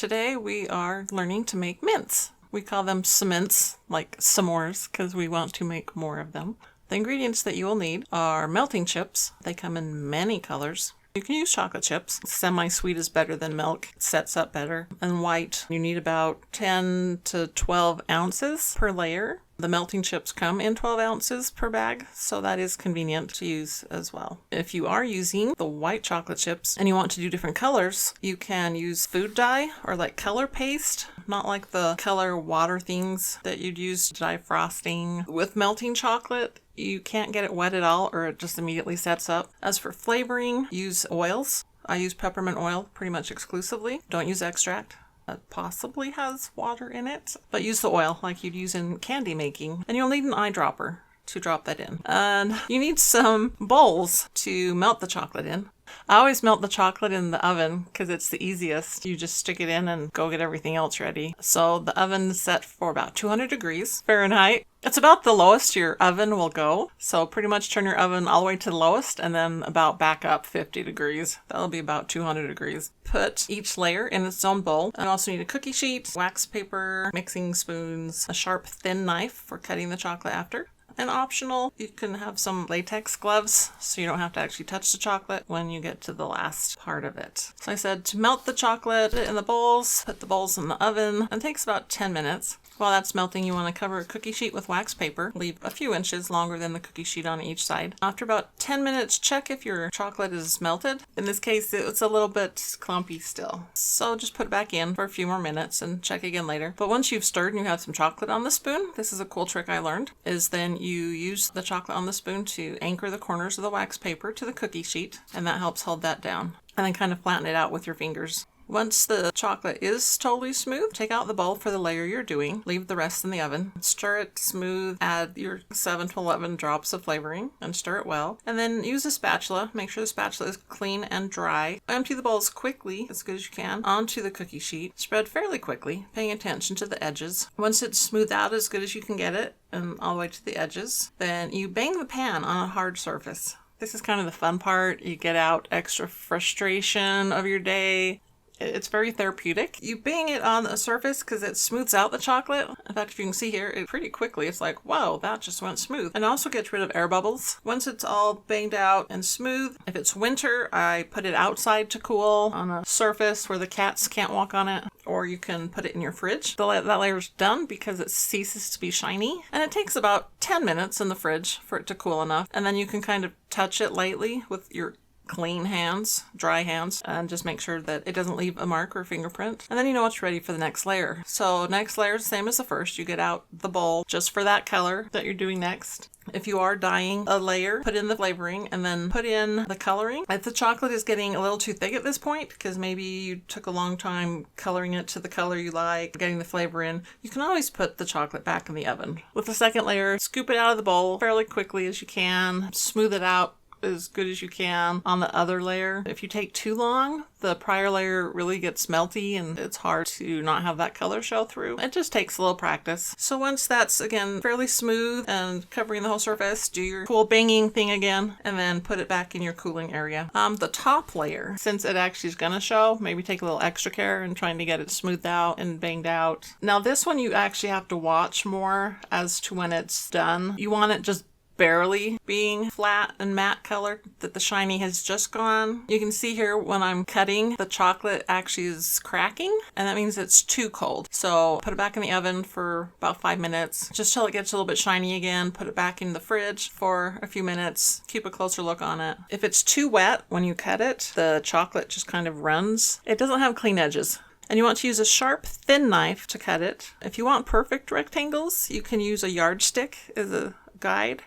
Today we are learning to make mints. We call them cements, like s'mores, because we want to make more of them. The ingredients that you will need are melting chips. They come in many colors. You can use chocolate chips. Semi-sweet is better than milk. It sets up better. And white, you need about 10 to 12 ounces per layer. The melting chips come in 12 ounces per bag, so that is convenient to use as well. If you are using the white chocolate chips and you want to do different colors, you can use food dye or like color paste, not like the color water things that you'd use to dye frosting. With melting chocolate, you can't get it wet at all or it just immediately sets up. As for flavoring, use oils. I use peppermint oil pretty much exclusively. Don't use extract. It possibly has water in it, but use the oil like you'd use in candy making. And you'll need an eyedropper to drop that in. And you need some bowls to melt the chocolate in. I always melt the chocolate in the oven because it's the easiest. You just stick it in and go get everything else ready. So the oven's set for about 200 degrees Fahrenheit. It's about the lowest your oven will go. So pretty much turn your oven all the way to the lowest and then about back up 50 degrees. That'll be about 200 degrees. Put each layer in its own bowl. You also need a cookie sheet, wax paper, mixing spoons, a sharp thin knife for cutting the chocolate after. And optional, you can have some latex gloves so you don't have to actually touch the chocolate when you get to the last part of it. So I said to melt the chocolate in the bowls, put the bowls in the oven, and it takes about 10 minutes. While that's melting, you want to cover a cookie sheet with wax paper. Leave a few inches longer than the cookie sheet on each side. After about 10 minutes, check if your chocolate is melted. In this case, it's a little bit clumpy still. So just put it back in for a few more minutes and check again later. But once you've stirred and you have some chocolate on the spoon, this is a cool trick I learned, is then you use the chocolate on the spoon to anchor the corners of the wax paper to the cookie sheet, and that helps hold that down. And then kind of flatten it out with your fingers. Once the chocolate is totally smooth, take out the bowl for the layer you're doing. Leave the rest in the oven. Stir it smooth. Add your 7 to 11 drops of flavoring and stir it well. And then use a spatula. Make sure the spatula is clean and dry. Empty the bowls quickly, as good as you can, onto the cookie sheet. Spread fairly quickly, paying attention to the edges. Once it's smoothed out as good as you can get it, and all the way to the edges, then you bang the pan on a hard surface. This is kind of the fun part. You get out extra frustration of your day. It's very therapeutic. You bang it on a surface because it smooths out the chocolate. In fact, if you can see here, it pretty quickly, it's like, whoa, that just went smooth. And also gets rid of air bubbles. Once it's all banged out and smooth, if it's winter, I put it outside to cool on a surface where the cats can't walk on it. Or you can put it in your fridge. That layer's done because it ceases to be shiny. And it takes about 10 minutes in the fridge for it to cool enough. And then you can kind of touch it lightly with your clean hands, dry hands, and just make sure that it doesn't leave a mark or fingerprint. And then you know it's ready for the next layer. So next layer is the same as the first. You get out the bowl just for that color that you're doing next. If you are dyeing a layer, put in the flavoring and then put in the coloring. If the chocolate is getting a little too thick at this point, because maybe you took a long time coloring it to the color you like, getting the flavor in, you can always put the chocolate back in the oven. With the second layer, scoop it out of the bowl fairly quickly as you can, smooth it out as good as you can on the other layer. If you take too long, the prior layer really gets melty and it's hard to not have that color show through. It just takes a little practice. So once that's, again, fairly smooth and covering the whole surface, do your cool banging thing again and then put it back in your cooling area. The top layer, since it actually is going to show, maybe take a little extra care in trying to get it smoothed out and banged out. Now this one you actually have to watch more as to when it's done. You want it just barely being flat and matte color, that the shiny has just gone. You can see here when I'm cutting, the chocolate actually is cracking, and that means it's too cold. So put it back in the oven for about 5 minutes, just till it gets a little bit shiny again. Put it back in the fridge for a few minutes. Keep a closer look on it. If it's too wet when you cut it, the chocolate just kind of runs. It doesn't have clean edges. And you want to use a sharp, thin knife to cut it. If you want perfect rectangles, you can use a yardstick as a guide.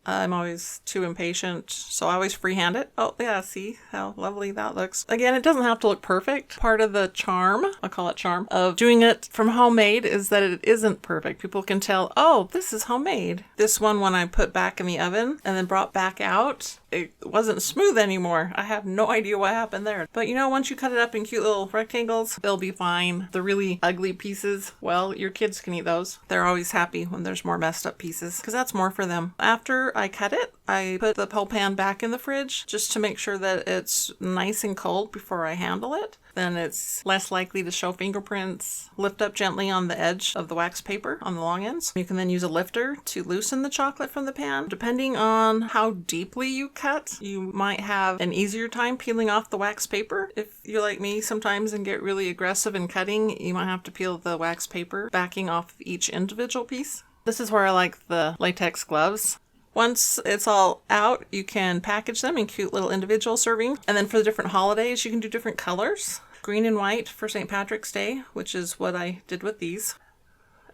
I'm always too impatient, so I always freehand it. Oh yeah, see how lovely that looks. Again, it doesn't have to look perfect. Part of the charm, I'll call it charm, of doing it from homemade is that it isn't perfect. People can tell, oh, this is homemade. This one, when I put back in the oven and then brought back out, it wasn't smooth anymore. I have no idea what happened there. But you know, once you cut it up in cute little rectangles, they'll be fine. The really ugly pieces, well, your kids can eat those. They're always happy when there's more messed up pieces because that's more for them. After I cut it, I put the whole pan back in the fridge just to make sure that it's nice and cold before I handle it. Then it's less likely to show fingerprints. Lift up gently on the edge of the wax paper on the long ends. You can then use a lifter to loosen the chocolate from the pan. Depending on how deeply you cut, you might have an easier time peeling off the wax paper. If you're like me sometimes and get really aggressive in cutting, you might have to peel the wax paper, backing off each individual piece. This is where I like the latex gloves. Once it's all out, you can package them in cute little individual servings. And then for the different holidays, you can do different colors. Green and white for St. Patrick's Day, which is what I did with these.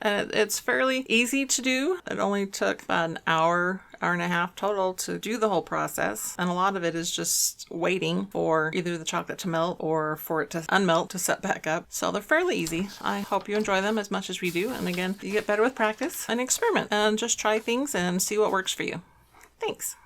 And it's fairly easy to do. It only took about an hour and a half total to do the whole process. And a lot of it is just waiting for either the chocolate to melt or for it to unmelt to set back up. So they're fairly easy. I hope you enjoy them as much as we do. And again, you get better with practice and experiment and just try things and see what works for you. Thanks.